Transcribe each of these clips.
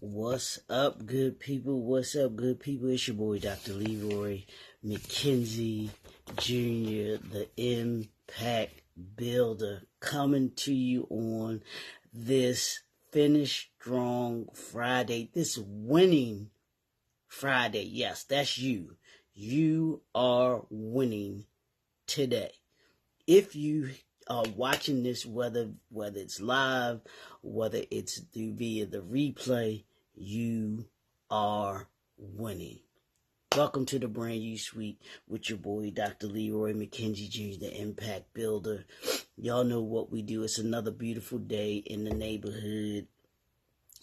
What's up, good people? What's up, good people? It's your boy, Dr. Leroy McKenzie Jr., the Impact Builder, coming to you on this Finish Strong Friday, this winning Friday. Yes, that's you. You are winning today. If you are watching this, whether it's live, whether it's via the replay, you are winning. Welcome to the Brand You Suite with your boy, Dr. Leroy McKenzie Jr., the Impact Builder. Y'all know what we do. It's another beautiful day in the neighborhood.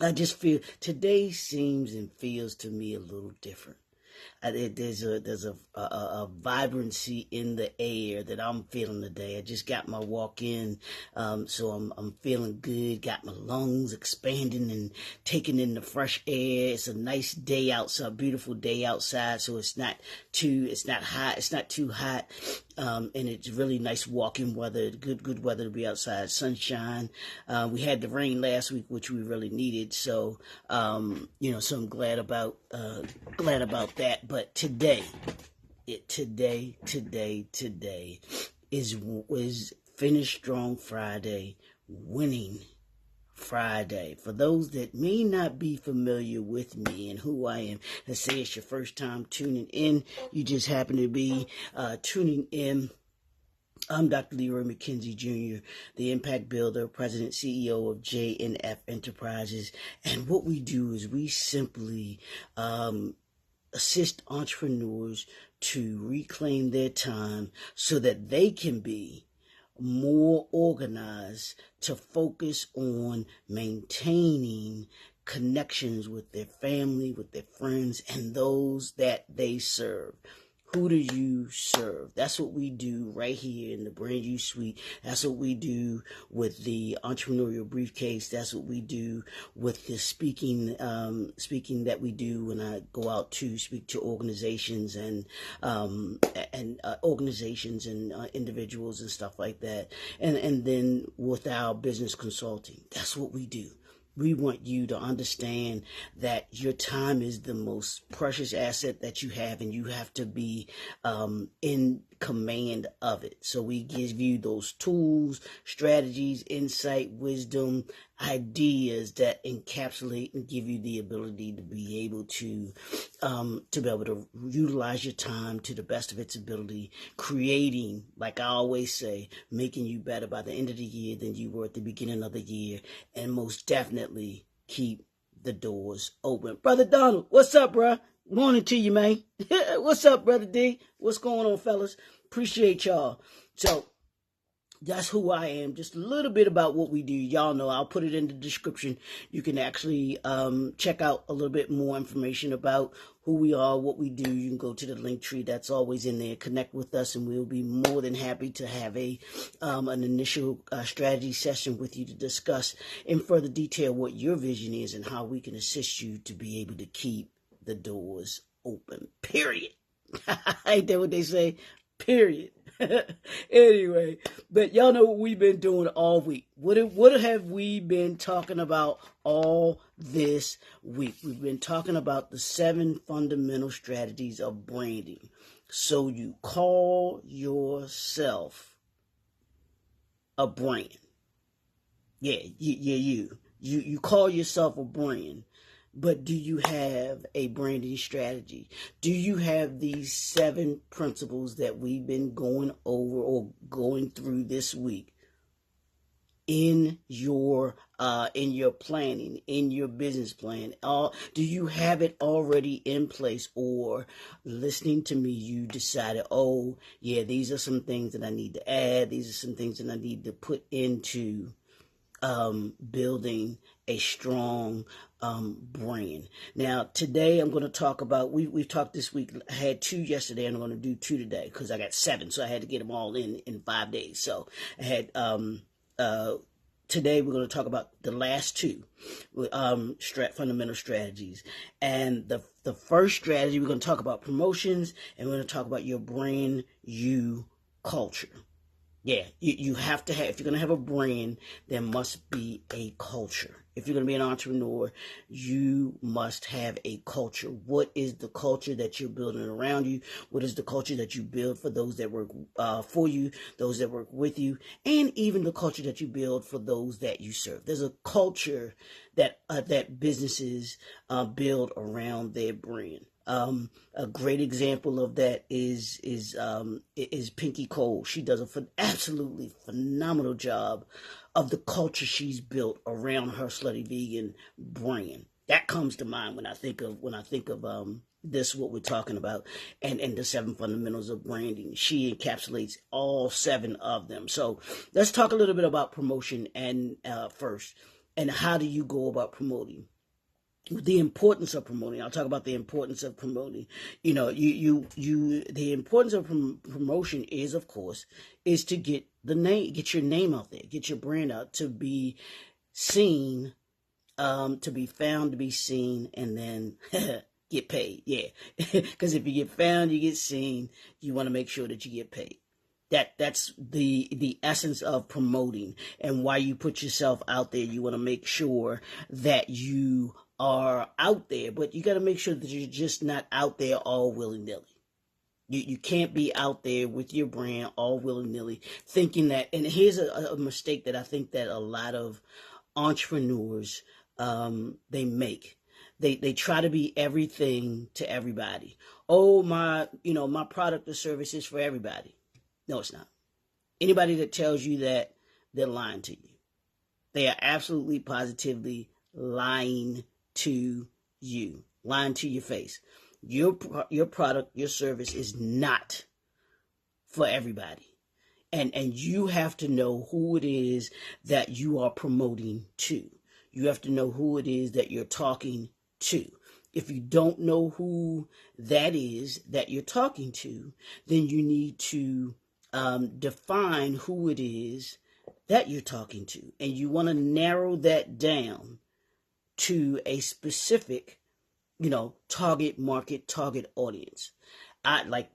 I just feel today seems and feels to me a little different. There's a vibrancy in the air that I'm feeling today. I just got my walk in, so I'm feeling good. Got my lungs expanding and taking in the fresh air. It's a nice day outside, beautiful day outside. So it's not hot. It's not too hot, and it's really nice walking weather. Good weather to be outside. Sunshine. We had the rain last week, which we really needed. So so I'm glad about that. But today is Finish Strong Friday, winning Friday. For those that may not be familiar with me and who I am, let's say it's your first time tuning in, you just happen to be tuning in. I'm Dr. Leroy McKenzie Jr., the Impact Builder, President, CEO of JNF Enterprises. And what we do is we simply assist entrepreneurs to reclaim their time so that they can be more organized to focus on maintaining connections with their family, with their friends, and those that they serve. Who do you serve? That's what we do right here in the Brand You Suite. That's what we do with the Entrepreneurial Briefcase. That's what we do with the speaking that we do when I go out to speak to organizations and individuals and stuff like that. And then with our business consulting, that's what we do. We want you to understand that your time is the most precious asset that you have, and you have to be in command of it. So we give you those tools, strategies, insight, wisdom, ideas that encapsulate and give you the ability to be able to utilize your time to the best of its ability, creating, like I always say, making you better by the end of the year than you were at the beginning of the year, and most definitely keep the doors open. Brother Donald, what's up, bro? Morning to you, man. What's up, Brother D? What's going on, fellas? Appreciate y'all. So that's who I am. Just a little bit about what we do. Y'all know I'll put it in the description. You can actually check out a little bit more information about who we are, what we do. You can go to the link tree that's always in there. Connect with us, and we'll be more than happy to have an initial strategy session with you to discuss in further detail what your vision is and how we can assist you to be able to keep the doors open. Period. Ain't that what they say? Period. Anyway, but y'all know what we've been doing all week. What have we been talking about all this week? We've been talking about the 7 fundamental strategies of branding. So you call yourself a brand. Yeah, you call yourself a brand. But do you have a branding strategy? Do you have these 7 principles that we've been going over or going through this week in your planning, in your business plan? Do you have it already in place, or listening to me, you decided, oh yeah, these are some things that I need to add. These are some things that I need to put into building a strong brand. Now, today I'm going to talk about, we've talked this week. I had 2 yesterday, and I'm going to do 2 today because I got 7, so I had to get them all in 5 days. So I had today we're going to talk about the last 2 fundamental strategies. And the first strategy, we're going to talk about promotions, and we're going to talk about your brand you culture. Yeah, you have to have, if you're going to have a brand, there must be a culture. if you're going to be an entrepreneur, you must have a culture. What is the culture that you're building around you? What is the culture that you build for those that work for you, those that work with you, and even the culture that you build for those that you serve? There's a culture that businesses build around their brand. A great example of that is Pinky Cole. She does an absolutely phenomenal job of the culture she's built around her Slutty Vegan brand. That comes to mind when I think of this, what we're talking about, and the 7 fundamentals of branding. She encapsulates all 7 of them. So let's talk a little bit about promotion and first, and how do you go about promoting? The importance of promoting. I'll talk about the importance of promoting. You know, the importance of promotion is, of course, is to get your name out there, get your brand out, to be seen, to be found, to be seen, and then get paid. Yeah, because if you get found, you get seen. You want to make sure that you get paid. That's the essence of promoting, and why you put yourself out there. You want to make sure that you are out there, but you got to make sure that you're just not out there all willy-nilly. You can't be out there with your brand all willy-nilly thinking that, and here's a mistake that I think that a lot of entrepreneurs they make. They try to be everything to everybody. Oh, my product or service is for everybody. No, it's not. Anybody that tells you that, they're lying to you. They are absolutely positively lying to you, lying to your face. Your product, your service is not for everybody. And you have to know who it is that you are promoting to. You have to know who it is that you're talking to. If you don't know who that is that you're talking to, then you need to define who it is that you're talking to. And you want to narrow that down to a specific, target market, target audience. I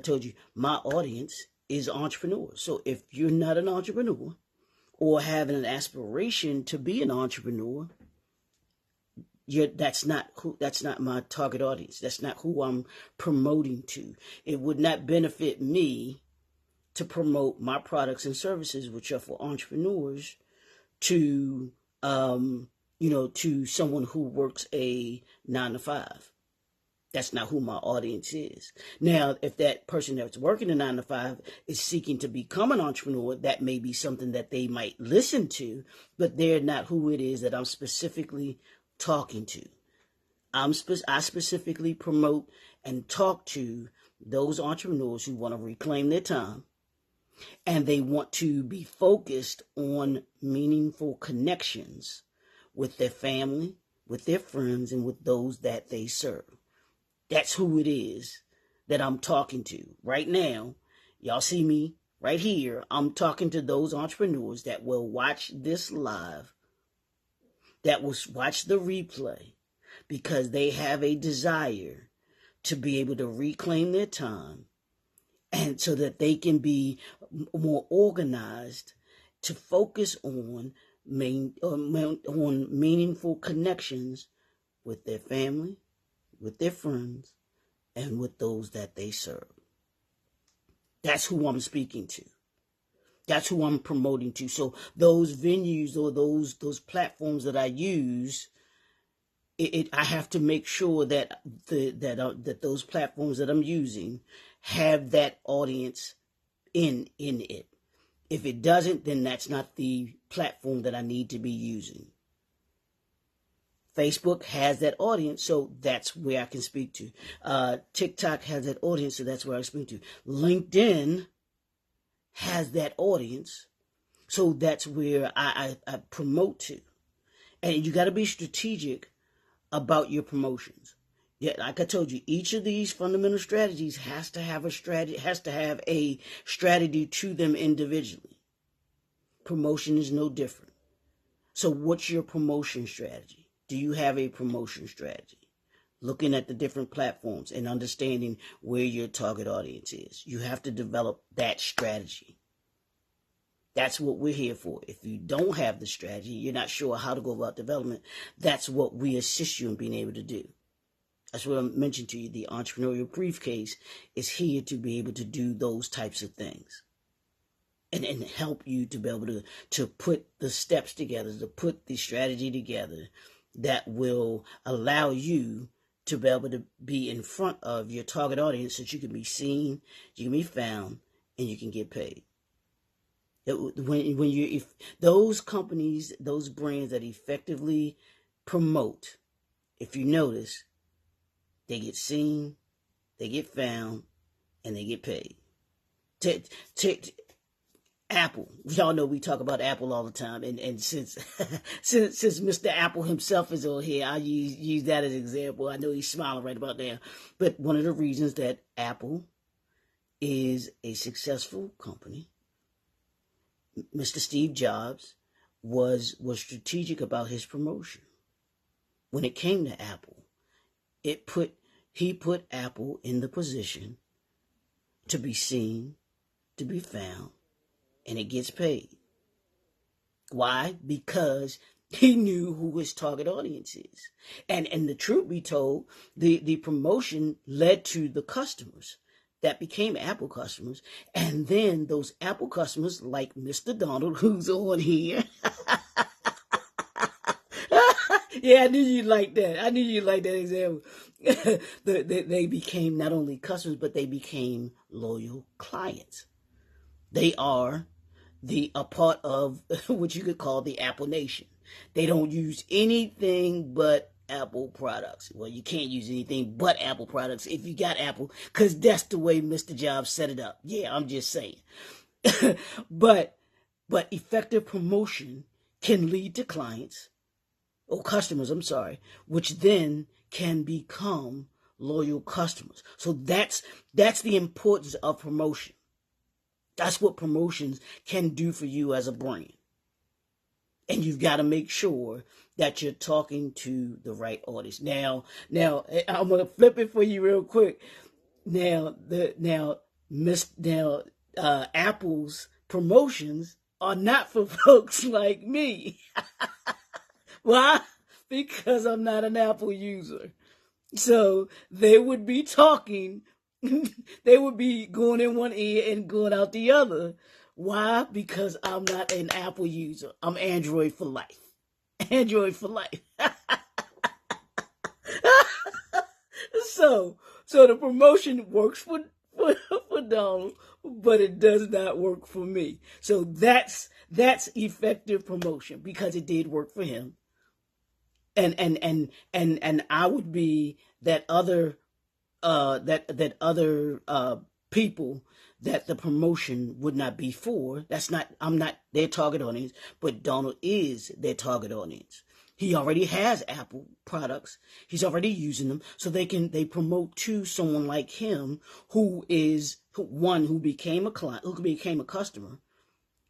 told you, my audience is entrepreneurs. So if you're not an entrepreneur or having an aspiration to be an entrepreneur, that's not my target audience. That's not who I'm promoting to. It would not benefit me to promote my products and services, which are for entrepreneurs, to to someone who works a 9-to-5. That's not who my audience is. Now, if that person that's working a 9-to-5 is seeking to become an entrepreneur, that may be something that they might listen to, but they're not who it is that I'm specifically talking to. I specifically promote and talk to those entrepreneurs who want to reclaim their time, and they want to be focused on meaningful connections with their family, with their friends, and with those that they serve. That's who it is that I'm talking to. Right now, y'all see me right here. I'm talking to those entrepreneurs that will watch this live, that will watch the replay, because they have a desire to be able to reclaim their time, and so that they can be more organized to focus on meaningful connections with their family, with their friends, and with those that they serve. That's who I'm speaking to. That's who I'm promoting to. So those venues or those platforms that I use, I have to make sure that that those platforms that I'm using have that audience in it. If it doesn't, then that's not the platform that I need to be using. Facebook has that audience, so that's where I can speak to. TikTok has that audience, so that's where I speak to. LinkedIn has that audience, so that's where I promote to. And you got to be strategic about your promotions. Yeah, like I told you, each of these fundamental strategies has to have a strategy to them individually. Promotion is no different. So what's your promotion strategy? Do you have a promotion strategy? Looking at the different platforms and understanding where your target audience is. You have to develop that strategy. That's what we're here for. If you don't have the strategy, you're not sure how to go about development, that's what we assist you in being able to do. That's what I mentioned to you. The entrepreneurial briefcase is here to be able to do those types of things and help you to be able to put the steps together, to put the strategy together that will allow you to be able to be in front of your target audience so that you can be seen, you can be found, and you can get paid. If those companies, those brands that effectively promote, if you notice, they get seen, they get found, and they get paid. Apple, y'all know we talk about Apple all the time, and since since Mr. Apple himself is on here, I use that as an example. I know he's smiling right about now, but one of the reasons that Apple is a successful company, Mr. Steve Jobs was strategic about his promotion. When it came to Apple, he put Apple in the position to be seen, to be found, and it gets paid. Why? Because he knew who his target audience is. And the truth be told, the promotion led to the customers that became Apple customers. And then those Apple customers, like Mr. Donald, who's on here. Yeah, I knew you'd like that. I knew you'd like that example. They became not only customers, but they became loyal clients. They are a part of what you could call the Apple Nation. They don't use anything but Apple products. Well, you can't use anything but Apple products if you got Apple, because that's the way Mr. Jobs set it up. Yeah, I'm just saying. but effective promotion can lead to clients, or customers, I'm sorry, which then can become loyal customers. So that's the importance of promotion. That's what promotions can do for you as a brand. And you've got to make sure that you're talking to the right audience. Now, I'm gonna flip it for you real quick. Apple's promotions are not for folks like me. Why? Because I'm not an Apple user. So they would be talking, they would be going in one ear and going out the other. Why? Because I'm not an Apple user. I'm Android for life. Android for life. So the promotion works for Donald, but it does not work for me. So that's effective promotion because it did work for him. And I would be that other people that the promotion would not be for. I'm not their target audience, but Donald is their target audience. He already has Apple products. He's already using them, so they promote to someone like him who became a client, who became a customer,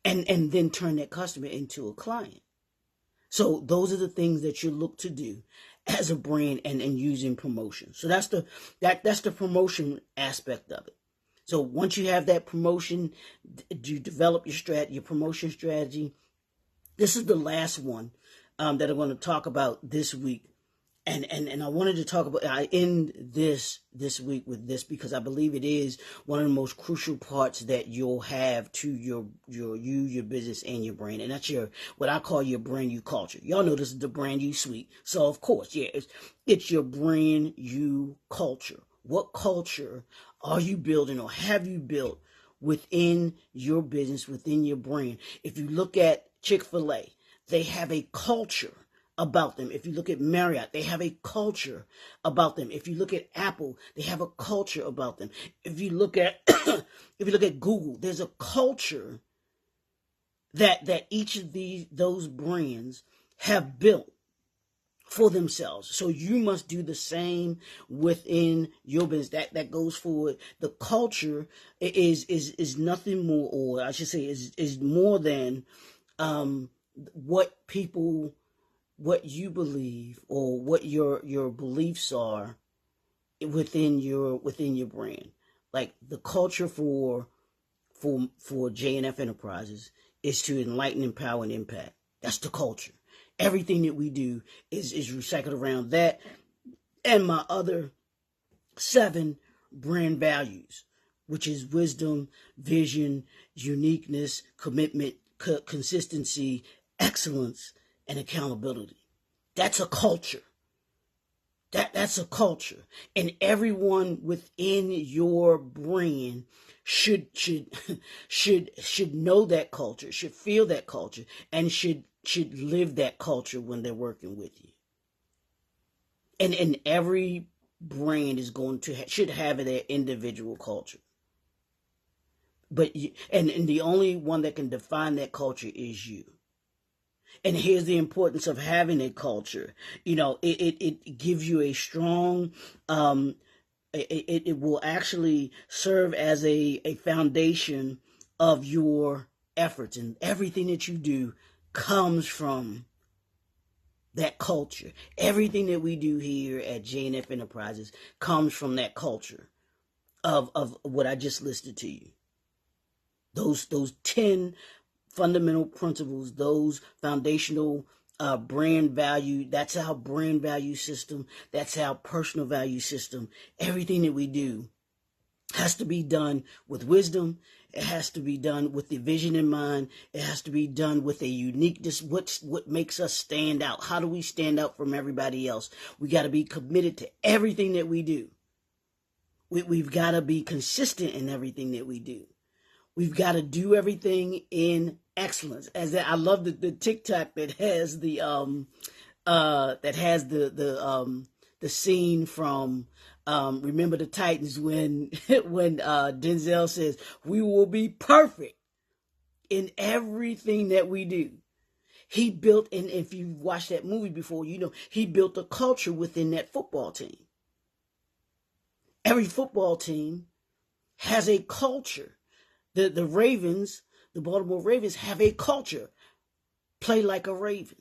and then turn that customer into a client. So those are the things that you look to do as a brand and using promotion. So that's the promotion aspect of it. So once you have that promotion, you develop your promotion strategy. This is the last one that I'm going to talk about this week. And I wanted to talk about, I end this week with this because I believe it is one of the most crucial parts that you'll have to your business and your brand. And that's what I call your brand you culture. Y'all know this is the brand you suite. So of course, yeah, it's your brand you culture. What culture are you building or have you built within your business, within your brand? If you look at Chick-fil-A, they have a culture about them. If you look at Marriott, they have a culture about them. If you look at Apple, they have a culture about them. If you look at Google, there's a culture that each of those brands have built for themselves. So you must do the same within your business. That goes forward. The culture is nothing more, or I should say is more than what you believe or what your beliefs are within your brand. Like the culture for J&F Enterprises is to enlighten, empower, and impact. That's the culture. Everything that we do is recycled around that and my other 7 brand values, which is wisdom, vision, uniqueness, commitment, consistency, excellence, and accountability. That's a culture. That's a culture. And everyone within your brand should know that culture, should feel that culture, and should live that culture when they're working with you. And every brand is going to should have their individual culture. But and the only one that can define that culture is you. And here's the importance of having a culture. It gives you a strong, it will actually serve as a foundation of your efforts. And everything that you do comes from that culture. Everything that we do here at JNF Enterprises comes from that culture of what I just listed to you. Those 10 fundamental principles, those foundational brand value, that's our brand value system, that's our personal value system. Everything that we do has to be done with wisdom. It has to be done with the vision in mind. It has to be done with a uniqueness. What makes us stand out? How do we stand out from everybody else? We got to be committed to everything that we do. We've got to be consistent in everything that we do. We've got to do everything in excellence. I love the TikTok that has the scene from Remember the Titans when Denzel says, "We will be perfect in everything that we do." He built, and if you've watched that movie before, he built a culture within that football team. Every football team has a culture. The Ravens, the Baltimore Ravens, have a culture. Play like a Raven.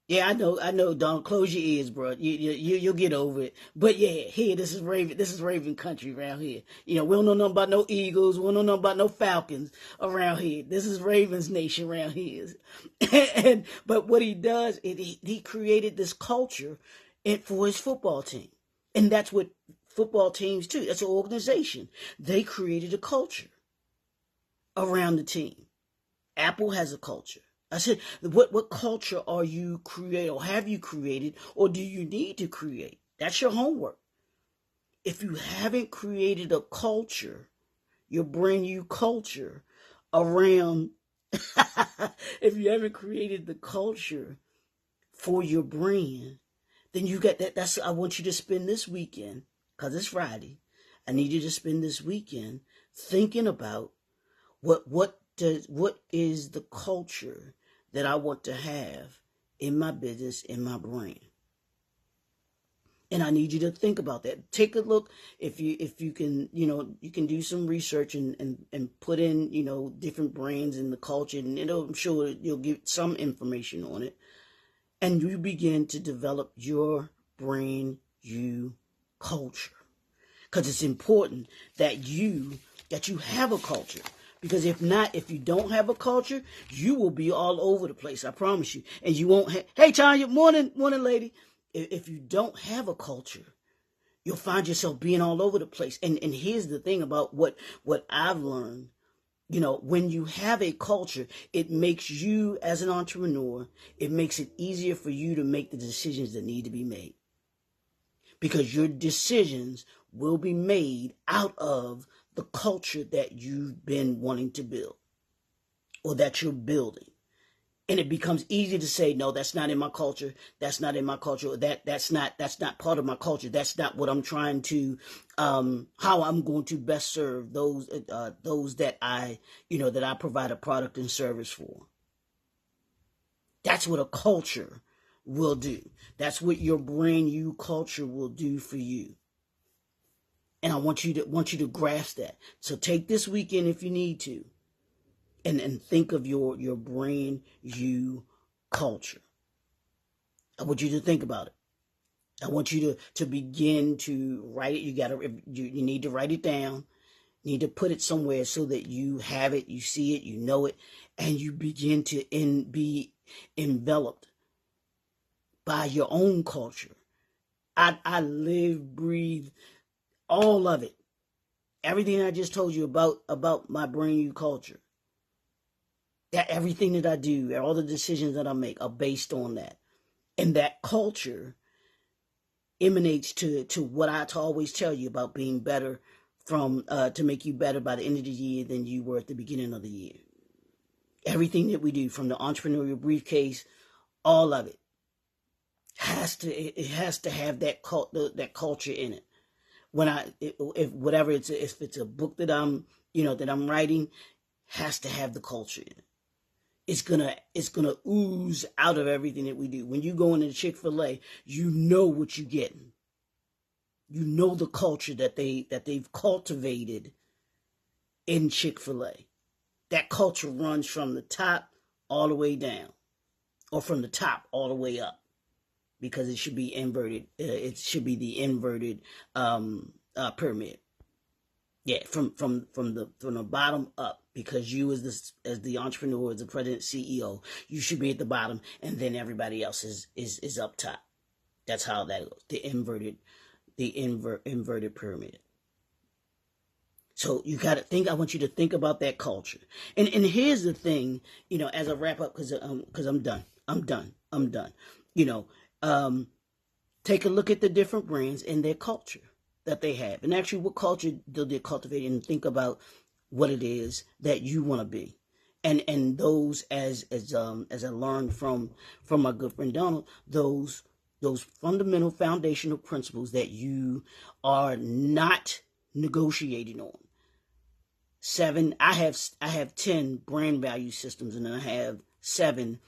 Yeah, I know, Don. Close your ears, bro. You'll get over it. But yeah, here, this is Raven country around here. We don't know nothing about no Eagles. We don't know nothing about no Falcons around here. This is Ravens nation around here. But what he does, he created this culture for his football team. And that's what football teams do. That's an organization. They created a culture around the team. Apple has a culture. I said, what culture are you creating, or have you created, or do you need to create? That's your homework. If you haven't created a culture, your brand new culture around, if you haven't created the culture for your brand, then you got that. I want you to spend this weekend, because it's Friday. I need you to spend this weekend thinking about what is the culture that I want to have in my business, in my brand. And I need you to think about that. Take a look. If you can, you can do some research and put in, different brands in the culture, and I'm sure you'll get some information on it. And you begin to develop your brand new culture. Because it's important that you have a culture. Because if you don't have a culture, you will be all over the place. I promise you. And you won't hey, Tanya, morning, lady. If you don't have a culture, you'll find yourself being all over the place. And here's the thing about what I've learned. When you have a culture, it makes you, as an entrepreneur, it makes it easier for you to make the decisions that need to be made. Because your decisions will be made out of the culture that you've been wanting to build, or that you're building. And it becomes easy to say, no, that's not in my culture. That's not in my culture. That's not part of my culture. That's not what I'm trying to, how I'm going to best serve those that I provide a product and service for. That's what a culture will do. That's what your brand new culture will do for you. And I want you to grasp that. So take this weekend if you need to, and think of your brand new culture. I want you to think about it. I want you to begin to write it. You need to write it down. You need to put it somewhere so that you have it, you see it, you know it, and you begin to be enveloped by your own culture. I live, breathe all of it. Everything I just told you about my Brand You culture. That everything that I do, all the decisions that I make are based on that. And that culture emanates to what I always tell you about being better to make you better by the end of the year than you were at the beginning of the year. Everything that we do, from the entrepreneurial briefcase, all of it has to have that culture in it. If it's a book that I'm writing, has to have the culture in it. It's gonna ooze out of everything that we do. When you go into Chick-fil-A, you know what you're getting. You know the culture that they've cultivated in Chick-fil-A. That culture runs from the top all the way down, or from the top all the way up, because it should be inverted. It should be the inverted pyramid. Yeah, from the bottom up, because you as the entrepreneur, as the president, CEO, you should be at the bottom, and then everybody else is up top. That's how that goes. The inverted pyramid. So you got to think. I want you to think about that culture. And here's the thing, as I wrap up, because I'm done. Take a look at the different brands and their culture that they have, and actually what culture they're cultivating, and think about what it is that you want to be. And those, as I learned from my good friend Donald, those fundamental foundational principles that you are not negotiating on. 7, I have 10 brand value systems, and then I have 7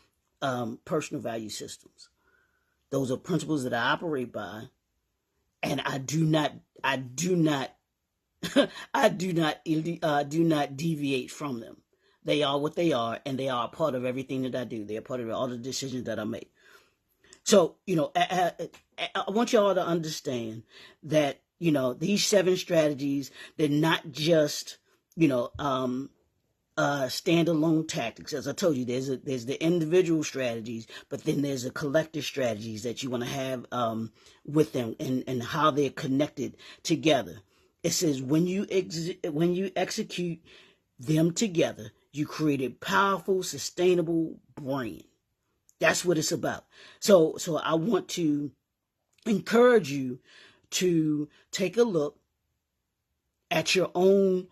personal value systems. Those are principles that I operate by, and I do not deviate from them. They are what they are, and they are a part of everything that I do. They are part of all the decisions that I make. So, I want y'all to understand that, these 7 strategies, they're not just, standalone tactics. As I told you, there's the individual strategies, but then there's the collective strategies that you want to have with them, and how they're connected together. It says when you execute them together, you create a powerful, sustainable brand. That's what it's about. So I want to encourage you to take a look at your own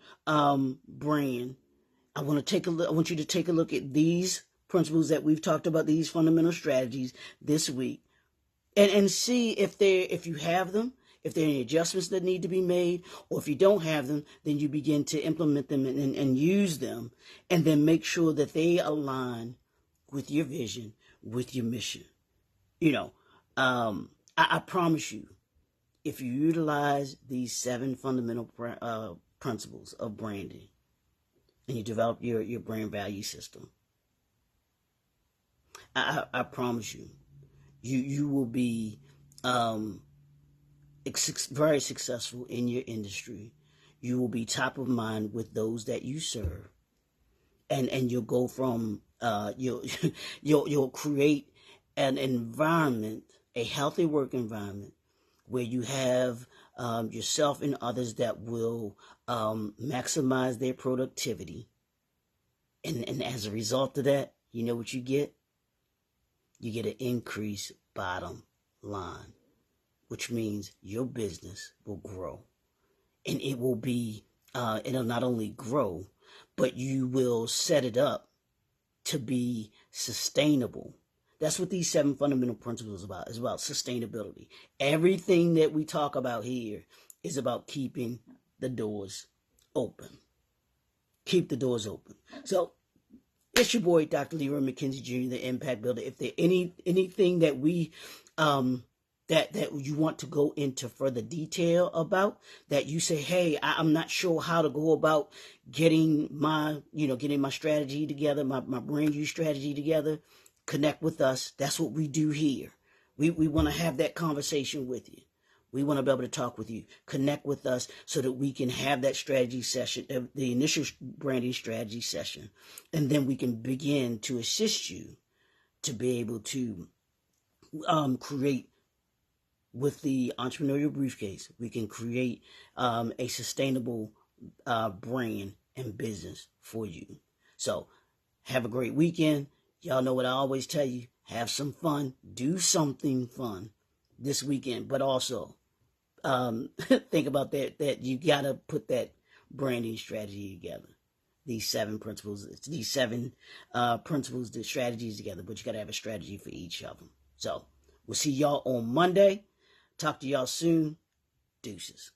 brand. I want you to take a look at these principles that we've talked about, these fundamental strategies this week, and see if you have them, if there are any adjustments that need to be made, or if you don't have them, then you begin to implement them and use them, and then make sure that they align with your vision, with your mission. I promise you, if you utilize these 7 fundamental principles of branding, and you develop your brand value system, I promise you, you will be very successful in your industry. You will be top of mind with those that you serve, and you'll go from you'll create an environment, a healthy work environment, where you have yourself and others that will maximize their productivity. And as a result of that, you know what you get? You get an increased bottom line, which means your business will grow. And it will be, it'll not only grow, but you will set it up to be sustainable. That's what these 7 fundamental principles are about. It's about sustainability. Everything that we talk about here is about keeping the doors open. Keep the doors open. So it's your boy, Dr. Leroy McKenzie Jr., the Impact Builder. If there anything that we that you want to go into further detail about, that you say, hey, I'm not sure how to go about getting my strategy together, my brand new strategy together, connect with us. That's what we do here. We want to have that conversation with you. We want to be able to talk with you, connect with us so that we can have that strategy session, the initial branding strategy session, and then we can begin to assist you to be able to create with the entrepreneurial briefcase. We can create a sustainable brand and business for you. So have a great weekend. Y'all know what I always tell you. Have some fun. Do something fun this weekend. But also think about that you got to put that branding strategy together. These 7 principles, the strategies together. But you got to have a strategy for each of them. So we'll see y'all on Monday. Talk to y'all soon. Deuces.